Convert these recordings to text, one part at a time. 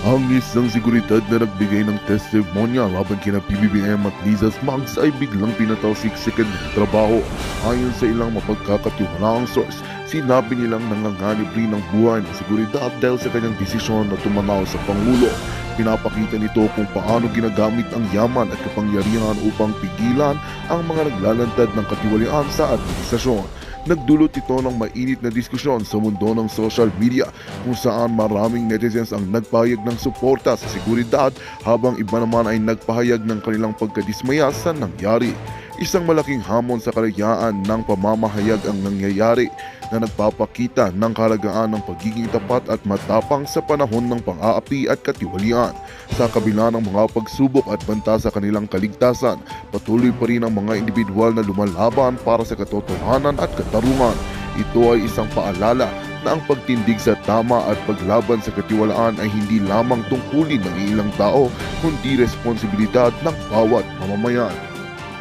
Ang isang seguridad na nagbigay ng testimonya laban kina PBBM at Lizas Mags ay biglang pinatalsiksikan ng trabaho. Ayon sa ilang mapagkakatiwalaang source, sinabi nilang nanganganib rin ng buhay ng seguridad dahil sa kanyang desisyon na tumanaw sa Pangulo. Pinapakita nito kung paano ginagamit ang yaman at kapangyarihan upang pigilan ang mga naglalantad ng katiwalian sa administrasyon. Nagdulot ito ng mainit na diskusyon sa mundo ng social media kung saan maraming netizens ang nagpahayag ng suporta sa seguridad habang iba naman ay nagpahayag ng kanilang pagkadismaya sa nangyari. Isang malaking hamon sa kalayaan ng pamamahayag ang nangyayari na nagpapakita ng kahalagaan ng pagiging tapat at matapang sa panahon ng pang-aapi at katiwalian. Sa kabila ng mga pagsubok at banta sa kanilang kaligtasan, patuloy pa rin ang mga individual na lumalaban para sa katotohanan at katarungan. Ito ay isang paalala na ang pagtindig sa tama at paglaban sa katiwalaan ay hindi lamang tungkulin ng ilang tao, kundi responsibilidad ng bawat mamamayan.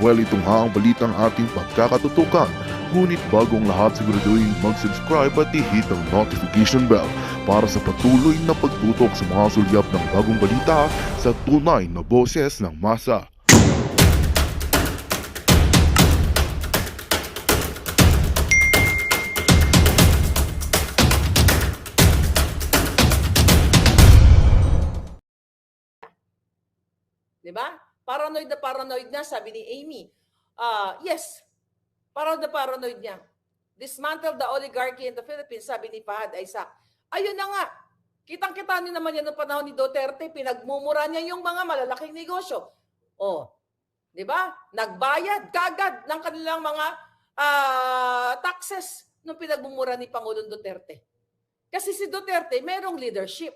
Well, itong ang balitang ating pagkakatutukan. Ngunit bagong lahat, siguraduhin mag-subscribe at i-hit ang notification bell para sa patuloy na pagtutok sa mga sulyap ng bagong balita sa tunay na boses ng masa. Di ba? Paranoid na, sabi ni Amy. Yes, paranoid niya. Dismantle the oligarchy in the Philippines, sabi ni Fahad Isaac. Ayun na nga, kitang-kita niyo naman yan noong panahon ni Duterte, pinagmumura niya yung mga malalaking negosyo. Di ba? Nagbayad kagad ng kanilang mga taxes nung pinagmumura ni Pangulong Duterte. Kasi si Duterte, mayroong leadership,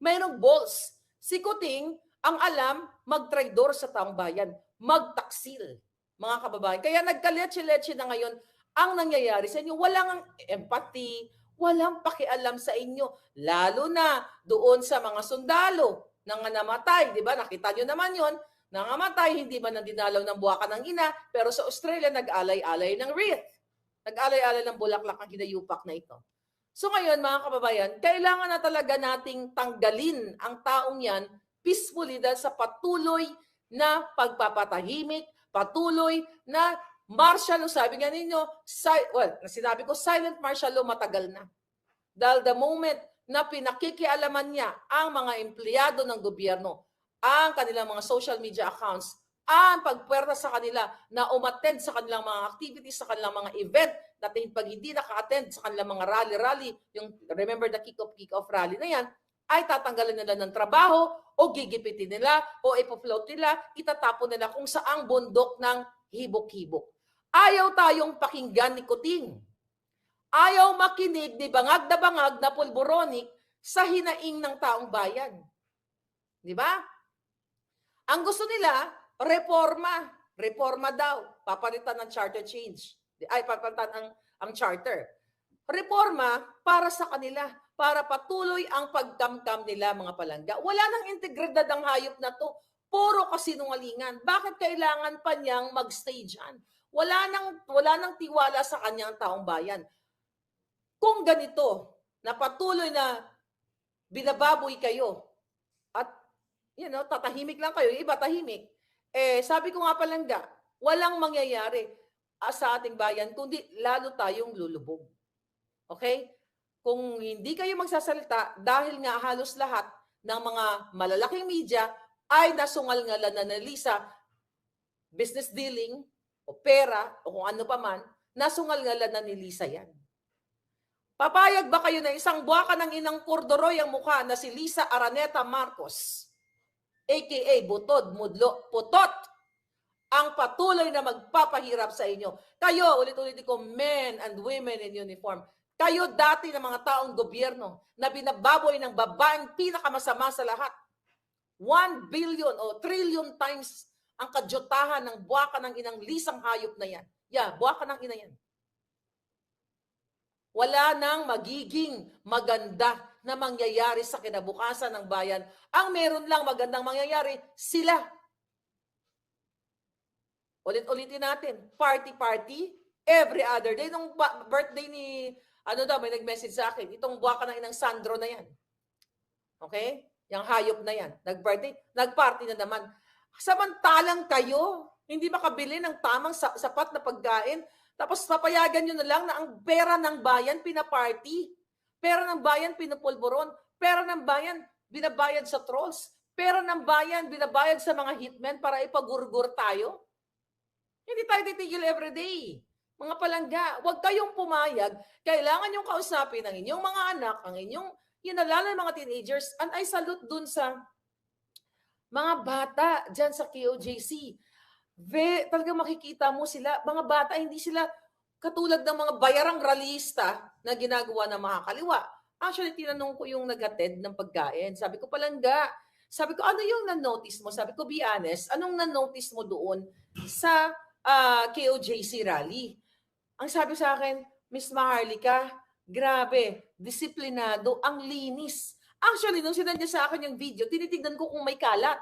mayroong balls. Si Kuting, ang alam, magtraidor sa taong bayan, magtaksil, mga kababayan. Kaya nagkaletse-letse na ngayon ang nangyayari sa inyo. Walang empathy, walang pakialam sa inyo. Lalo na doon sa mga sundalo na namatay. Di ba? Nakita nyo naman yon. Nangamatay, hindi man ang dinalaw ng buwakan ng ina, pero sa Australia, nag-alay-alay ng wreath. Nag-alay-alay ng bulaklak ang hinayupak na ito. So ngayon, mga kababayan, kailangan na talaga nating tanggalin ang taong yan peacefully dahil sa patuloy na pagpapatahimik, patuloy na martial law. Sabi nga ninyo, sinabi ko, silent martial law matagal na. Dahil the moment na pinakikialaman niya ang mga empleyado ng gobyerno, ang kanilang mga social media accounts, ang pagpuwerta sa kanila na umattend sa kanilang mga activities, sa kanilang mga event, dahil pag hindi naka-attend sa kanilang mga rally, yung remember the kick-off rally na yan, ay tatanggalin nila ng trabaho o gigipitin nila o ipofloat nila, itatapon nila kung saang bundok ng hibok-hibok. Ayaw tayong pakinggan ni Kuting. Ayaw makinig ni bangag na pulboronic sa hinaing ng taong bayan. Di ba? Ang gusto nila, reforma. Reforma daw. Papalitan ng charter change. Ay, papalitan ang charter. Reforma para sa kanila, para patuloy ang pagkamkam nila, mga palangga. Wala nang integridad ang hayop na to. Puro kasinungalingan. Bakit kailangan pa niyang mag-stay dyan? Wala nang tiwala sa kanyang taong bayan. Kung ganito, na patuloy na binababoy kayo, at tatahimik lang kayo, iba tahimik. Sabi ko nga palangga, walang mangyayari sa ating bayan, kundi lalo tayong lulubog. Okay? Kung hindi kayo magsasalita, dahil nga halos lahat ng mga malalaking media ay nasungal-ngalan na Lisa, business dealing, o pera, o kung ano pa man, nasungal-ngalan na ni Lisa yan. Papayag ba kayo na isang buwaka ng inang kordoroy ang mukha na si Lisa Araneta Marcos, aka Butod, Mudlo, Putot, ang patuloy na magpapahirap sa inyo? Kayo, ulit-ulit ko, men and women in uniform, kayo dati ng mga taong gobyerno na binababoy ng babaeng pinakamasama sa lahat. 1 billion o trillion times ang kadyutahan ng buwaka ng inang Lisang hayop na yan. Buwaka ng ina yan. Wala nang magiging maganda na mangyayari sa kinabukasan ng bayan. Ang meron lang magandang mangyayari, sila. Ulit-ulitin natin, party-party, every other day. Nung birthday ni, may nag-message sa akin, itong buwaka ng inang Sandro na yan. Okay? Yung hayop na yan. Nagparty na naman. Samantalang kayo, hindi makabili ng tamang sapat na pagkain. Tapos papayagan nyo na lang na ang pera ng bayan pinaparty. Pera ng bayan pinupulburon. Pera ng bayan binabayad sa trolls. Pera ng bayan binabayad sa mga hitmen para ipagurgur tayo. Hindi tayo titigil everyday. Mga palangga, huwag kayong pumayag. Kailangan yung kausapin ng inyong mga anak, ang inyong lalo ng mga teenagers. And I salute dun sa mga bata dyan sa KOJC. Talagang makikita mo sila, mga bata, hindi sila katulad ng mga bayarang ralista na ginagawa ng mga kaliwa. Actually, tinanong ko yung nag-attend ng pagkain. Sabi ko, palangga, sabi ko, ano yung na-notice mo? Sabi ko, be honest, anong na-notice mo doon sa KOJC rally? Ang sabi sa akin, Miss Maharlika, grabe, disiplinado, ang linis. Actually, nung sinadya sa akin yung video, tinitignan ko kung may kalat.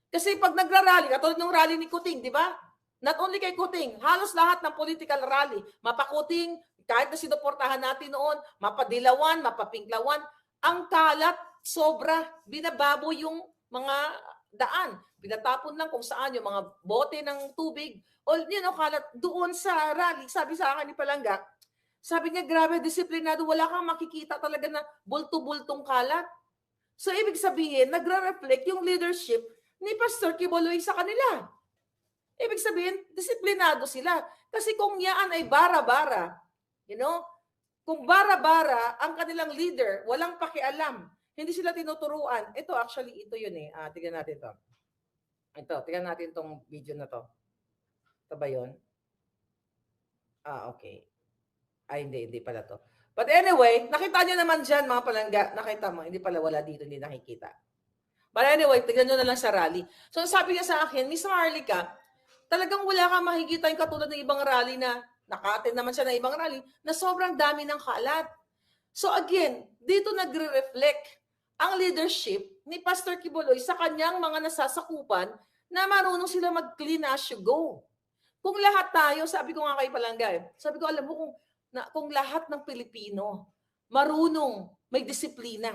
Kasi pag nagra-rally, katulad ng rally ni Kuting, di ba? Not only kay Kuting, halos lahat ng political rally, mapakuting, kahit na sinuportahan natin noon, mapadilawan, mapapinklawan, ang kalat, sobra, binababo yung mga daan. Pinatapon lang kung saan yung mga bote ng tubig, o kalat doon sa rally. Sabi sa akin ni Palangga, sabi niya, grabe, disiplinado, wala kang makikita talaga na bulto-bultong kalat. So, ibig sabihin, nagre-reflect yung leadership ni Pastor Quiboloy sa kanila. Ibig sabihin, disiplinado sila. Kasi kung yan ay bara-bara, kung bara-bara ang kanilang leader, walang pakialam, hindi sila tinuturuan. Ito, actually, ito yun eh. Tignan natin to. Ito, tignan natin tong video na to. Ito ba yun? Okay. Hindi pala to. But anyway, nakita nyo naman dyan, mga palangga. Nakita mo, hindi pala wala dito, hindi nakikita. But anyway, tignan nyo na lang sa rally. So, sabi niya sa akin, Miss Maharlika, talagang wala kang makikita yung katulad ng ibang rally na naka-attend naman siya ng ibang rally na sobrang dami ng kalat. So again, dito nagre-reflect ang leadership ni Pastor Quiboloy sa kanyang mga nasasakupan na marunong sila mag-clean as you go. Kung lahat tayo, sabi ko nga kay Palangga, sabi ko, alam mo kung lahat ng Pilipino marunong, may disiplina,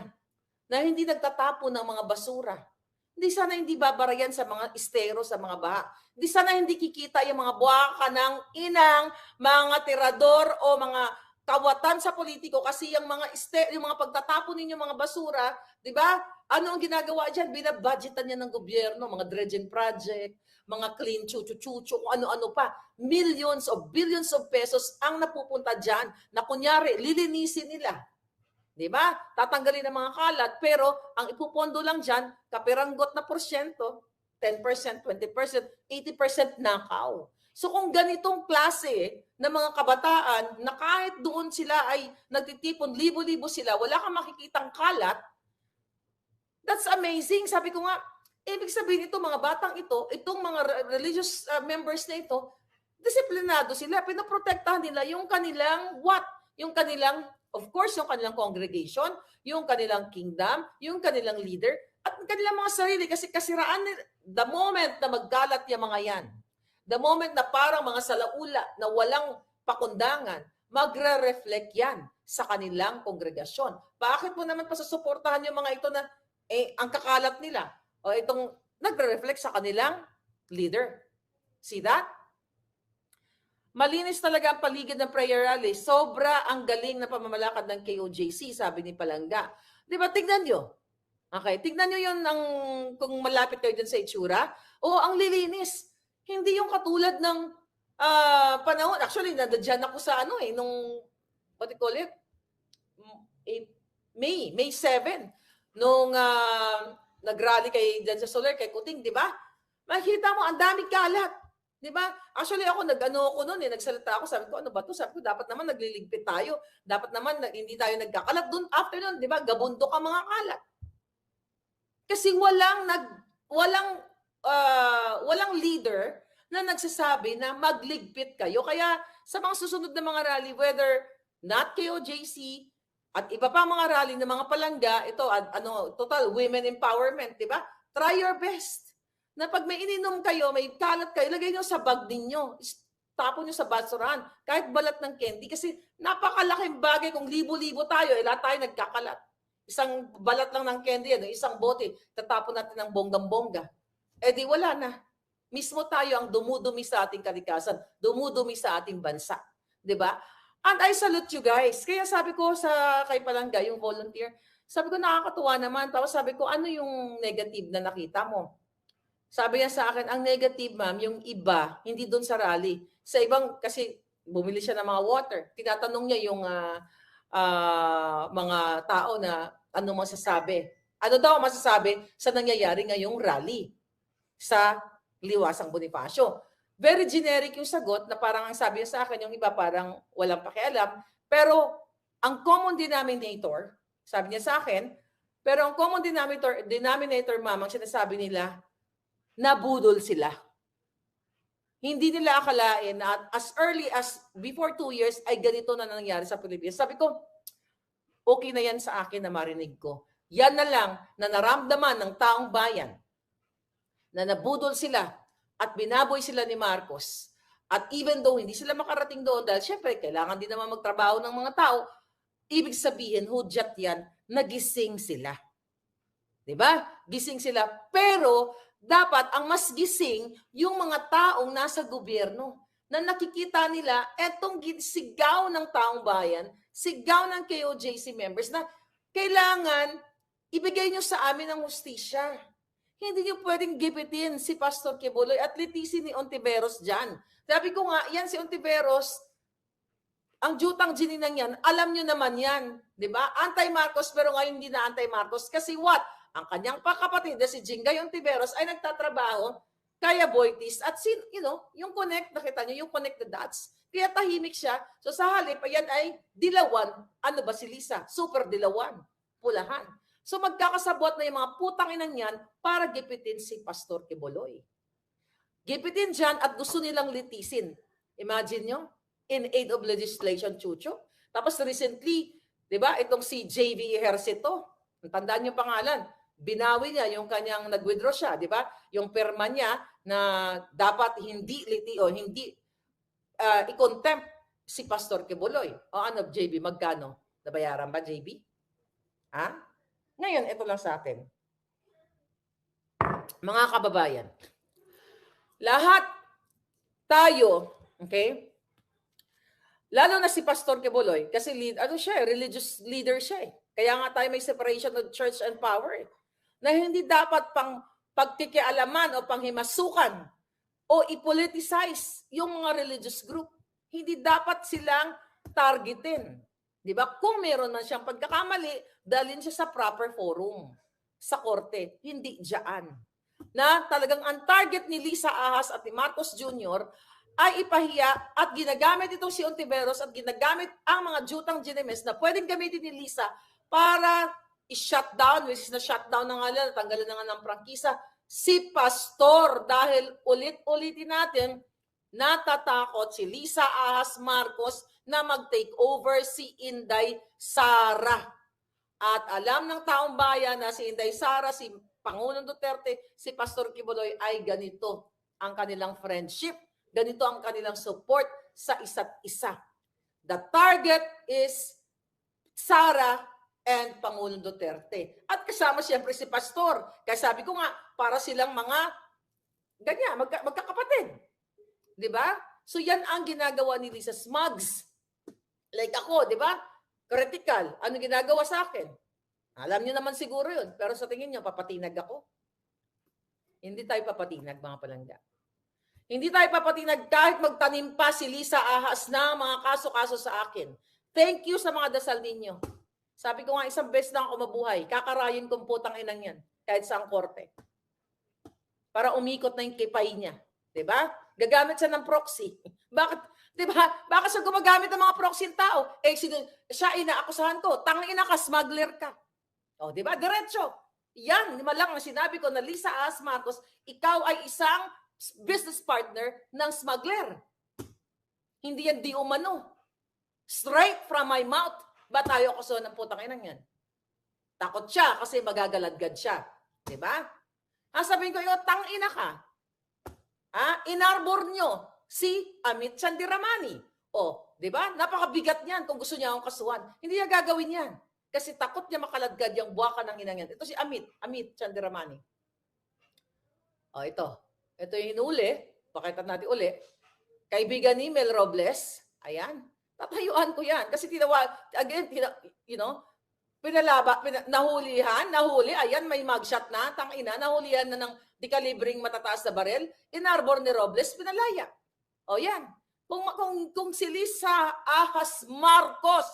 na hindi nagtatapon ng mga basura, hindi sana hindi babarayan sa mga estero, sa mga baha. Hindi sana hindi kikita yung mga buwaka ng inang, mga tirador o mga kawatan sa politiko kasi yung mga yung mga pagtatapon ninyo mga basura, 'di ba? Ano ang ginagawa diyan? Binabudgetan niya ng gobyerno, mga dredging project, mga clean chuchu-chuchu, kung ano-ano pa. Millions of billions of pesos ang napupunta diyan na kunyari lilinisin nila. 'Di ba? Tatanggalin ang mga kalat, pero ang ipupondo lang diyan, kapiranggot na porsyento, 10%, 20%, 80% nakaw. So kung ganitong klase ng mga kabataan na kahit doon sila ay nagtitipon, libo-libo sila, wala kang makikitang kalat, that's amazing. Sabi ko nga, ibig sabihin ito, mga batang ito, itong mga religious members na ito, disiplinado sila, pinoprotektahan nila yung kanilang what? Yung kanilang, of course, yung kanilang congregation, yung kanilang kingdom, yung kanilang leader, at kanilang mga sarili. Kasi kasiraan, the moment na magkalat yung mga yan, the moment na parang mga salaula na walang pakundangan, magre-reflect yan sa kanilang kongregasyon. Bakit mo naman pasasuportahan yung mga ito na ang kakalat nila? O itong nagre-reflect sa kanilang leader. See that? Malinis talaga ang paligid ng prayer rally. Sobra ang galing na pamamalakad ng KOJC, sabi ni Palangga. Di ba? Tignan nyo. Okay, tignan nyo yun kung malapit kayo dyan sa itsura. O, ang lilinis. Hindi yung katulad ng panahon. Actually, nadadyan ako sa nung, what do you call it? May 7. Nung nag-rally kay dyan sa Soler, kay Kuting, di ba? Makikita mo, ang daming kalat. Di ba? Actually, ako, nagsalita ako, sabi ko, ano ba to? Sabi ko, dapat naman nagliligpit tayo. Dapat naman hindi tayo nagkakalat. Doon, after nun, di ba, gabundok ang mga kalat. Kasi walang leader na nagsasabi na magligpit kayo. Kaya sa mga susunod na mga rally, whether not KOJC at iba pa mga rally ng mga palangga, ito, total women empowerment, di ba? Try your best. Na pag may ininom kayo, may kalat kayo, lagay nyo sa bag ninyo. Tapon nyo sa basurahan. Kahit balat ng candy. Kasi napakalaking bagay kung libo-libo tayo, lahat tayo nagkakalat. isang balat lang ng candy, isang bote, tatapon natin ng bonggang-bongga. Eh di wala na. Mismo tayo ang dumudumi sa ating kalikasan, dumudumi sa ating bansa. 'Di ba? And I salute you guys. Kaya sabi ko sa kay Palangga, yung volunteer, sabi ko nakakatuwa naman. Tapos sabi ko, ano yung negative na nakita mo? Sabi niya sa akin, ang negative, ma'am, yung iba, hindi doon sa rally. Sa ibang, kasi bumili siya ng mga water. Tinatanong niya yung mga tao na ano masasabi. Ano daw masasabi sa nangyayari ngayong rally sa Liwasang Bonifacio. Very generic yung sagot na parang ang sabi niya sa akin, yung iba parang walang pakialam. Pero ang common denominator, sabi niya sa akin, pero ang common denominator, ma'am, ang sinasabi nila, nabudol sila. Hindi nila akalain na as early as before 2 years ay ganito na nangyari sa Pilipinas. Sabi ko, okay na yan sa akin na marinig ko. Yan na lang na naramdaman ng taong bayan na nabudol sila at binaboy sila ni Marcos. At even though hindi sila makarating doon dahil syempre kailangan din naman magtrabaho ng mga tao, ibig sabihin, hudyat yan, nagising sila. Diba? Gising sila. Pero dapat ang mas gising yung mga taong nasa gobyerno na nakikita nila etong sigaw ng taong bayan, sigaw ng KOJC members na kailangan ibigay nyo sa amin ang hustisya. Hindi nyo pwedeng gipitin si Pastor Quiboloy at litisin ni Ontiveros dyan. Sabi ko nga, yan si Ontiveros, ang jutang gininang yan, alam nyo naman yan. Diba? Anti-Marcos pero ngayon hindi na anti-Marcos. Kasi what? Ang kanyang pakapatid na si Jingay Ontiveros ay nagtatrabaho kaya Boytis at yung connect, nakita nyo, yung connect the dots. Kaya tahimik siya. So sa halip, ayan ay dilawan. Ano ba si Lisa? Super dilawan. Pulahan. So magkakasabot na yung mga putang inang yan para gipitin si Pastor Quiboloy. Gipitin dyan at gusto nilang litisin. Imagine nyo, in aid of legislation, Chucho. Tapos recently, di ba, itong si JV Ejercito, tandaan yung pangalan, binawi niya yung kanyang nag-withdraw siya, di ba? Yung perma niya na dapat hindi hindi i-contempt si Pastor Quiboloy. O ano, JB, magkano? Nabayaran ba, JB? Ha? Ngayon, ito lang sa atin. Mga kababayan, lahat tayo, okay? Lalo na si Pastor Quiboloy, kasi religious leader siya eh. Kaya nga tayo may separation of church and power eh. Na hindi dapat pang pagkikialaman o panghimasukan o i-politicize yung mga religious group. Hindi dapat silang targetin. Di ba? Kung meron man siyang pagkakamali, dalhin siya sa proper forum, sa korte. Hindi dyan. Na talagang ang target ni Lisa Ahas at ni Marcos Jr. ay ipahiya at ginagamit itong si Ontiveros at ginagamit ang mga jutang ginemes na pwedeng gamitin ni Lisa para i-shutdown, which is na-shutdown na nga lang, tanggalan na nga ng prangkisa, si Pastor. Dahil ulit-ulitin natin, natatakot si Lisa Ahas Marcos na mag-take over si Inday Sara. At alam ng taong bayan na si Inday Sara, si Pangulong Duterte, si Pastor Quiboloy ay ganito ang kanilang friendship, ganito ang kanilang support sa isa't isa. The target is Sara and Pangulong Duterte. At kasama siyempre si Pastor. Kaya sabi ko nga, para silang mga ganyan, magkakapatid. Di ba? So yan ang ginagawa ni Lisa Smugs. Like ako, di ba? Critical. Ano ginagawa sa akin? Alam niyo naman siguro yun. Pero sa tingin niyo, papatinag ako. Hindi tayo papatinag, mga palangga. Hindi tayo papatinag kahit magtanim pa si Lisa Ahas na mga kaso-kaso sa akin. Thank you sa mga dasal ninyo. Sabi ko nga, isang beses lang ako mabuhay. Kakarayin kong putang inang yan. Kahit sa korte. Para umikot na yung kipay niya. Diba? Gagamit siya ng proxy. Bakit? Diba? Bakit siya gumagamit ng mga proxy ng tao? Eh, siya inaakusahan ko. Tangina ka, smuggler ka. O, diba? Diretso. Yan, lima lang ang sinabi ko na Lisa Ahas Marcos, ikaw ay isang business partner ng smuggler. Hindi yan di umano. Straight from my mouth. Ba tayo akusahan ng putang inang yan? Takot siya kasi magagaladgad siya. Diba? Sabihin ko, tangina ka. Inarbor nyo si Amit Chandiramani. O, di ba? Napakabigat niyan kung gusto niya akong kasuhan. Hindi niya gagawin yan. Kasi takot niya makaladkad yung buwaka ng inang yan. Ito si Amit Chandiramani. O, ito. Ito yung hinuli. Pakita natin uli. Kaibigan ni Mel Robles. Ayan. Tatayuan ko yan. Kasi nahuli. Ayan, may mugshot na. Tangina, nahulihan na ng di-kalibring matataas na barel. Inarbor ni Robles, pinalaya. O, yan. Kung si Lisa Ahas Marcos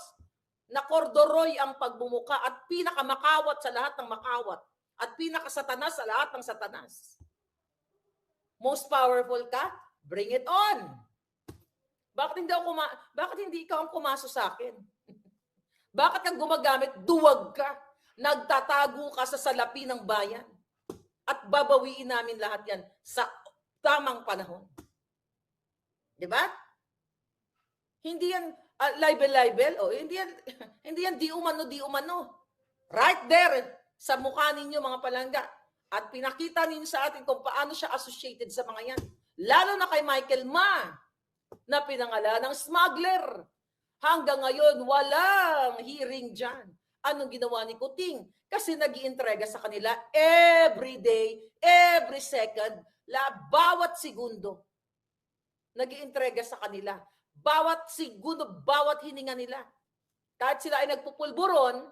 na kordoroy ang pagbumuka at pinakamakawat sa lahat ng makawat at pinakasatanas sa lahat ng satanas. Most powerful ka? Bring it on. Bakit hindi ikaw ang kumaso sa akin? Bakit kang gumagamit? Duwag ka. Nagtatago ka sa salapi ng bayan. At babawiin namin lahat yan sa tamang panahon. Diba? Hindi yan libel. O, hindi yan di umano. Right there sa mukha ninyo mga palangga. At pinakita ninyo sa atin kung paano siya associated sa mga yan. Lalo na kay Michael Ma na pinangalan ng smuggler. Hanggang ngayon, walang hearing dyan. Anong ginawa ni Kuting? Kasi nag-iintrega sa kanila every day, every second, bawat segundo. Nag-iintrega sa kanila. Bawat segundo, bawat hininga nila. Kahit sila ay nagpupulburon,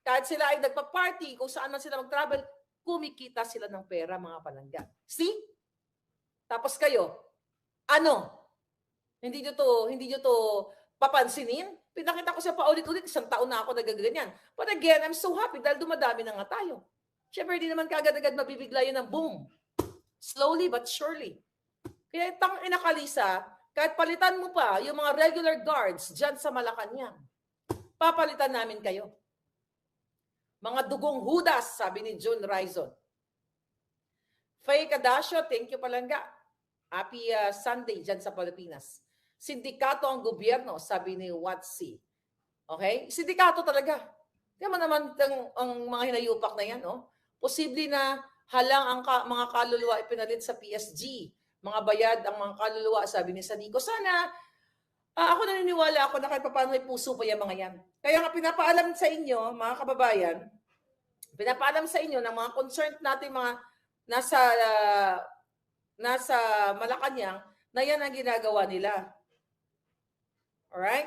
kahit sila ay nagpa-party, kung saan man sila mag-travel, kumikita sila ng pera, mga palangga. See? Tapos kayo, Hindi nyo to papansinin? Pinakita ko siya paulit-ulit, 1 taon na ako nagaganyan. But again, I'm so happy dahil dumadami na nga tayo. Siyempre, hindi naman kagad-agad mabibigla yun ng boom. Slowly but surely. Kaya Kalisa, kahit palitan mo pa yung mga regular guards dyan sa Malacanang, papalitan namin kayo. Mga dugong hudas, sabi ni June Raizon. Faye Cadasio, thank you palangga. Happy Sunday dyan sa Pilipinas. Sindikato ang gobyerno, sabi ni Watsi. Okay? Sindikato talaga. Kaya naman ang mga hinayupak na yan, no? Posible na halang ang mga kaluluwa ipinalit sa PSG. Mga bayad ang mga kaluluwa, sabi ni Sanico. Sana, ako naniniwala ako na kahit paano may puso pa yung mga yan. Kaya nga pinapaalam sa inyo, mga kababayan, pinapaalam sa inyo ng mga concerned natin mga nasa Malacanang na yan ang ginagawa nila. Alright?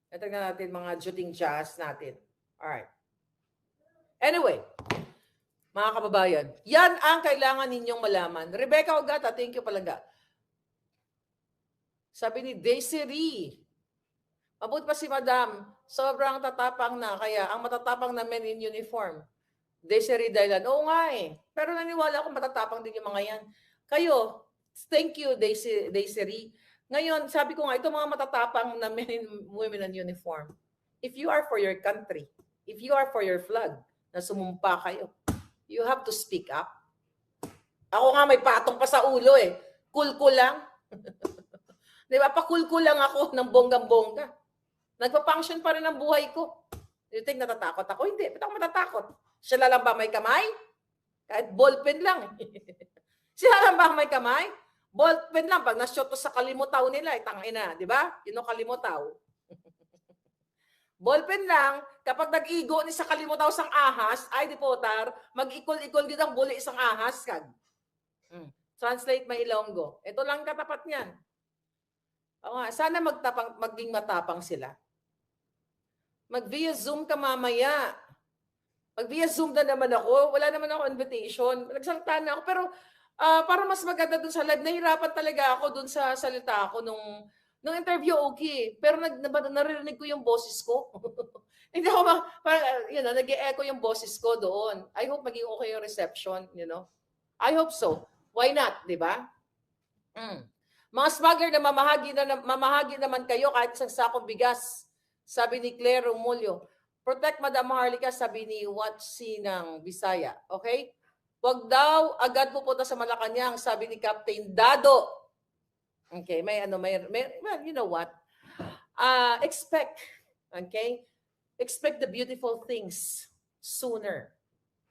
Ito na natin mga juting jazz natin. Alright. Anyway, mga kababayan, yan ang kailangan ninyong malaman. Rebecca Ogata, thank you palangga. Sabi ni Desiree, mabuti pa si Madam, sobrang tatapang na, kaya ang matatapang na men in uniform. Desiree Dailan, oo nga eh. Pero naniwala ako matatapang din yung mga yan. Kayo, thank you Desiree. Ngayon, sabi ko nga, ito mga matatapang na men and women in uniform. If you are for your country, if you are for your flag, na sumumpa kayo, you have to speak up. Ako nga may patong pa sa ulo eh. Cool lang. Di ba? Pakulkul lang ako ng bonggang-bongga. Nagpa-function pa rin ang buhay ko. You think natatakot ako? Hindi. Ba't ako matatakot? Sila lang ba may kamay? Kahit ballpen lang. Sila lang ba may kamay? Ballpen lang. Pag na-shot to sa kalimutaw nila, tangina. Di ba? Yun ang kalimutaw. Ballpen lang. Kapag nag-igo ni sa kalimutaw sang ahas, ay di potar, mag-ikol-ikol din ang buli isang ahas. Kag. Translate may Ilonggo. Ito lang katapat niyan. Sana maging matapang sila. Mag-via Zoom ka mamaya. Mag-via Zoom na naman ako. Wala naman ako invitation. Nagsalita na ako. Pero para mas maganda dun sa live, nahirapan talaga ako dun sa salita ako nung interview, okay. Pero naririnig ko yung boses ko. Hindi ako nag-e-echo yung boses ko doon. I hope maging okay yung reception, I hope so. Why not, di ba? Mga smuggler na mamahagi naman kayo kahit isang sakong bigas, sabi ni Claire Romulio. Protect Madam Harlika, sabi ni Watsi ng Bisaya. Okay? Huwag daw agad pupunta sa Malacanang, sabi ni Captain Dado. Okay, well, you know what? Expect the beautiful things sooner.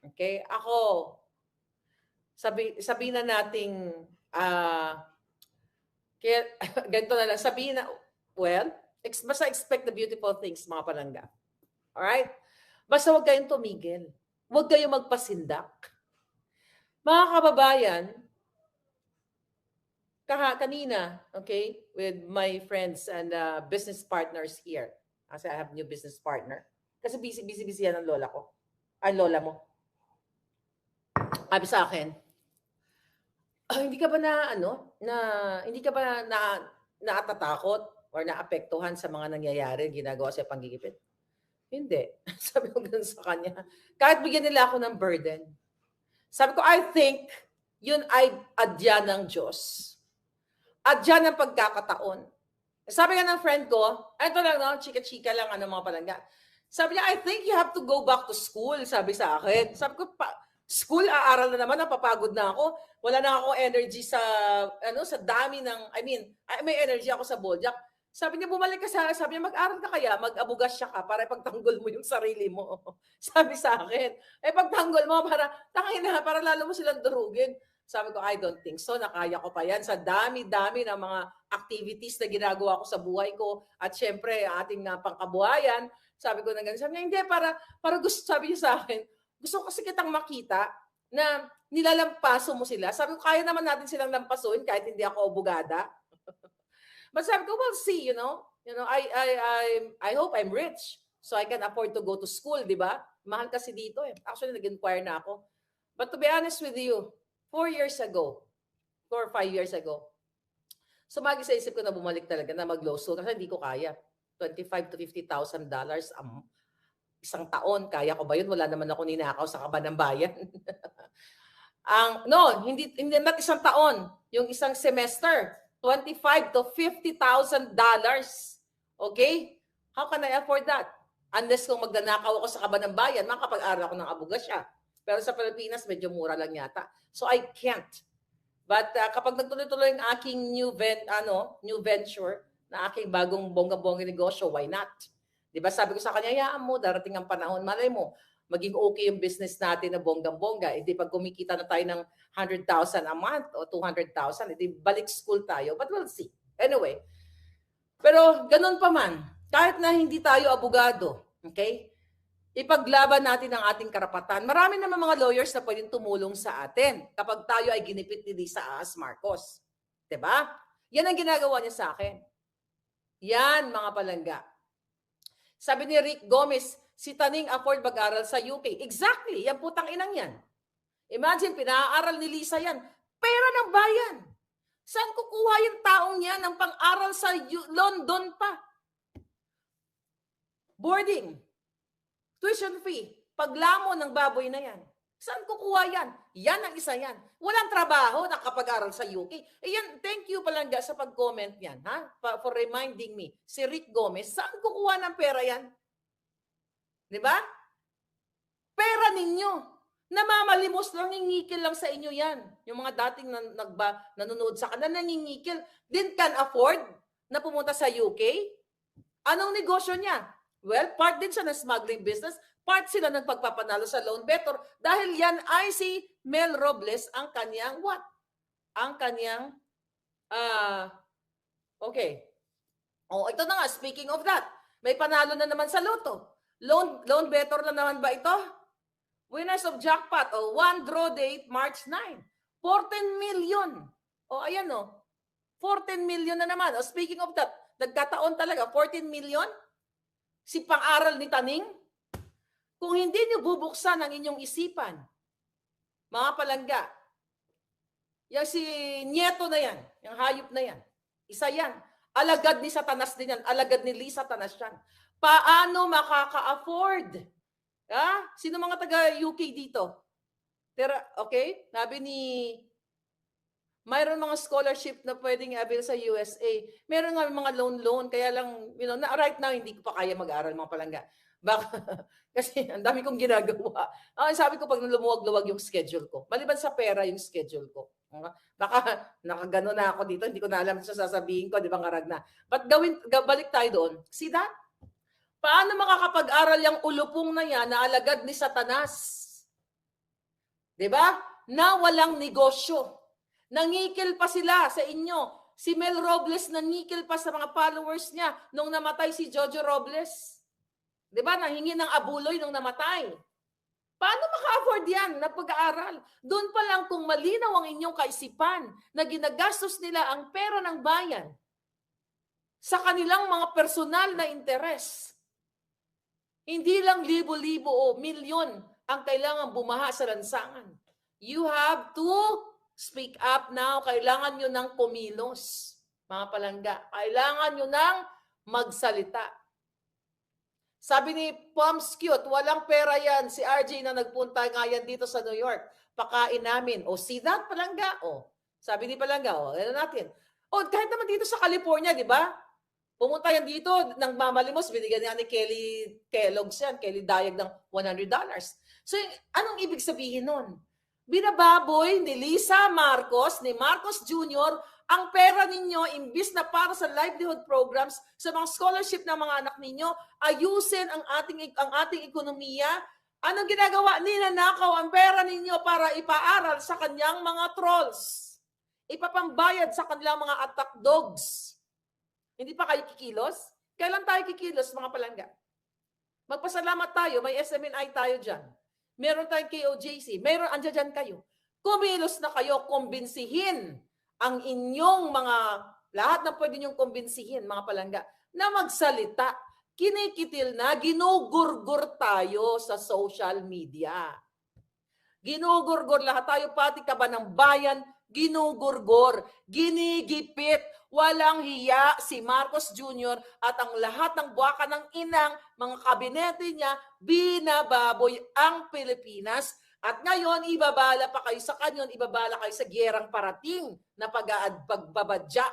Okay? Ako, sabihin na nating, kaya, ganito na lang, sabihin na, basta expect the beautiful things, mga palangga. Alright? Basta huwag kayong tumigil. Huwag kayong magpasindak. Mga kababayan, kanina, okay, with my friends and business partners here. Kasi I have new business partner. Kasi busy yan ang lola ko. Ay, lola mo. Sabi sa akin, hindi ka ba hindi ka ba naatatakot or naapektuhan sa mga nangyayari, ginagawa sa panggigipit? Hindi. Sabi ko ganun sa kanya. Kahit bigyan nila ako ng burden. Sabi ko, I think yun ay adya ng Diyos. Adya ng pagkakataon. Sabi nga ng friend ko, ito lang, no? Chika-chika lang, mga palangga. Sabi niya, I think you have to go back to school, sabi sa akin. Sabi ko, school, aaral na naman, napapagod na ako. Wala na ako energy sa dami ng, may energy ako sa Boljak. Sabi niya, bumalik ka sabi niya, mag-aral ka kaya, mag-abugas siya ka para ipagtanggol mo yung sarili mo. Sabi sa akin, pagtanggol mo para lalo mo silang durugin. Sabi ko, I don't think so. Nakaya ko pa yan sa dami-dami ng mga activities na ginagawa ko sa buhay ko. At syempre, ating pangkabuhayan. Sabi ko na ganun. Sabi niya, hindi, para gusto, sabi niya sa akin, gusto ko kasi kitang makita na nilalampaso mo sila. Sabi ko, kaya naman natin silang lampasuin kahit hindi ako abogada. But sabi ko, we'll see, I hope I'm rich so I can afford to go to school, di ba? Mahal kasi dito eh. Actually, nag-inquire na ako. But to be honest with you, 4 or 5 years ago, sumagi sa isip ko na bumalik talaga na mag-law school kasi hindi ko kaya. $25,000 to $50,000 isang taon. Kaya ko ba yun? Wala naman ako ninakaw sa kaban ng bayan. Hindi not isang taon. Yung isang semester, $25,000 to $50,000. Okay? How can I afford that? Unless kung magnanakaw ako sa kaban ng bayan, makapag-aral ako ng abogasya. Pero sa Pilipinas, medyo mura lang yata. So I can't. But kapag nagtuloy-tuloy ang aking new venture, na aking bagong bongga-bongga negosyo, why not? Diba sabi ko sa kanya, hayaan mo, darating ang panahon, malay mo, maging okay yung business natin na bonggang-bongga. Hindi pag kumikita na tayo ng 100,000 a month o 200,000, hindi balik school tayo. But we'll see. Anyway, pero ganun pa man, kahit na hindi tayo abogado, okay? Ipaglaban natin ang ating karapatan. Marami naman mga lawyers na pwedeng tumulong sa atin kapag tayo ay ginipit ni Lisa Ahas Marcos. Diba? Yan ang ginagawa niya sa akin. Yan, mga palangga. Sabi ni Rick Gomez, si Taning afford mag-aral sa UK. Exactly, yan putang inang yan. Imagine, pinaaral ni Lisa yan. Pera ng bayan. Saan kukuha yung taong yan ng pang-aral sa London pa? Boarding. Tuition fee, paglamo ng baboy na yan. Saan kukuha yan? Yan ang isa yan. Walang trabaho, nakapag-aral sa UK. Yan, thank you palangga sa pag-comment yan, ha? For reminding me. Si Rick Gomez, saan kukuha ng pera yan? Di ba? Pera ninyo. Namamalimos lang, nangingikil lang sa inyo yan. Yung mga dating nanonood sa kanila, nangingikil. Didn't can afford na pumunta sa UK? Anong negosyo niya? Well, part din siya ng smuggling business. Part sila ng pagpapanalo sa loan better. Dahil yan ay si Mel Robles ang kanyang what? Ang kanyang, okay. Ito na nga, speaking of that, may panalo na naman sa loto. Loan better na naman ba ito? Winners of jackpot, one draw date, March 9. 14 million. Ayan 14 million na naman. Speaking of that, nagkataon talaga, 14 million? Si pang-aral ni Taning, kung hindi niyo bubuksan ang inyong isipan, mga palangga, yung si Nieto na yan, yung hayop na yan, isa yan, alagad ni Satanas din yan, alagad ni Lisa Satanas yan. Paano makaka-afford? Sino mga taga-UK dito? Pero, okay, sabi ni mayroon mga scholarship na pwedeng i-avail sa USA. Meron nga mga loan, kaya lang, right now, hindi ko pa kaya mag-aral mga palangga. Kasi ang dami kong ginagawa. Sabi ko, pag lumuwag-luwag yung schedule ko. Maliban sa pera yung schedule ko. Baka nakagano na ako dito, hindi ko na alam sa sasabihin ko, di ba ngarag na. But balik tayo doon. See that? Paano makakapag-aral yung ulupong na yan na alagad ni Satanas? Di ba? Na walang negosyo. Nangikil pa sila sa inyo. Si Mel Robles nangikil pa sa mga followers niya nung namatay si Jojo Robles. Di ba? Nanghingi ng abuloy nung namatay. Paano maka-afford yan na pag-aaral? Doon pa lang kung malinaw ang inyong kaisipan na ginagastos nila ang pera ng bayan sa kanilang mga personal na interes. Hindi lang libo-libo o milyon ang kailangan bumaha sa lansangan. You have to speak up now. Kailangan nyo ng kumilos, mga palangga. Kailangan nyo ng magsalita. Sabi ni Poms Cute, walang pera yan. Si RJ na nagpunta nga yan dito sa New York. Pakain namin. O, see that, palangga? O, sabi ni palangga, o, ano natin? O, kahit naman dito sa California, di ba? Pumunta yan dito, nang mamalimos, binigyan niya ni Kelly Kellogg's yan, Kelly Dayag ng $100. So, anong ibig sabihin nun? Binababoy ni Lisa Marcos, ni Marcos Jr., ang pera ninyo, imbis na para sa livelihood programs, sa mga scholarship ng mga anak ninyo, ayusin ang ating ekonomiya. Anong ginagawa? Ninanakaw ang pera ninyo para ipaaral sa kanyang mga trolls. Ipapambayad sa kanilang mga attack dogs. Hindi pa kayo kikilos? Kailan tayo kikilos, mga palangga? Magpasalamat tayo, may SMNI tayo dyan. Meron tayong KOJC, meron andyan dyan kayo. Kumilos na kayo, kumbinsihin ang inyong mga, lahat na pwede niyong kumbinsihin, mga palangga, na magsalita. Kinikitil na, ginugurgur tayo sa social media. Ginugurgur lahat tayo, pati ka ba ng bayan, ginugurgur, ginigipit, walang hiya si Marcos Jr. at ang lahat ng buwaka ng inang, mga kabinete niya, binababoy ang Pilipinas. At ngayon, ibabala pa kayo sa kanyon, ibabala kayo sa giyerang parating na pagbabadya.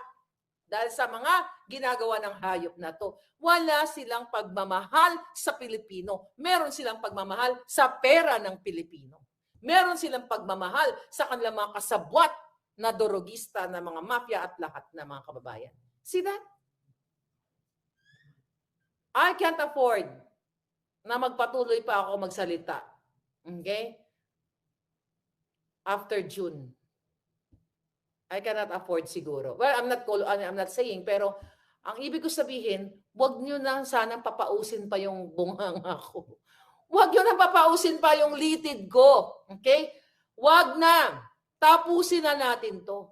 Dahil sa mga ginagawa ng hayop na to, wala silang pagmamahal sa Pilipino. Meron silang pagmamahal sa pera ng Pilipino. Meron silang pagmamahal sa kanilang mga kasabwat na dorogista, na mga mafia at lahat ng mga kababayan. See that? I can't afford na magpatuloy pa ako magsalita. Okay? After June. I cannot afford siguro. Well, I'm not saying, pero ang ibig ko sabihin, wag nyo na sanang papausin pa yung bunganga ko. Wag nyo na papausin pa yung litid ko. Okay? Wag na. Tapusin na natin to.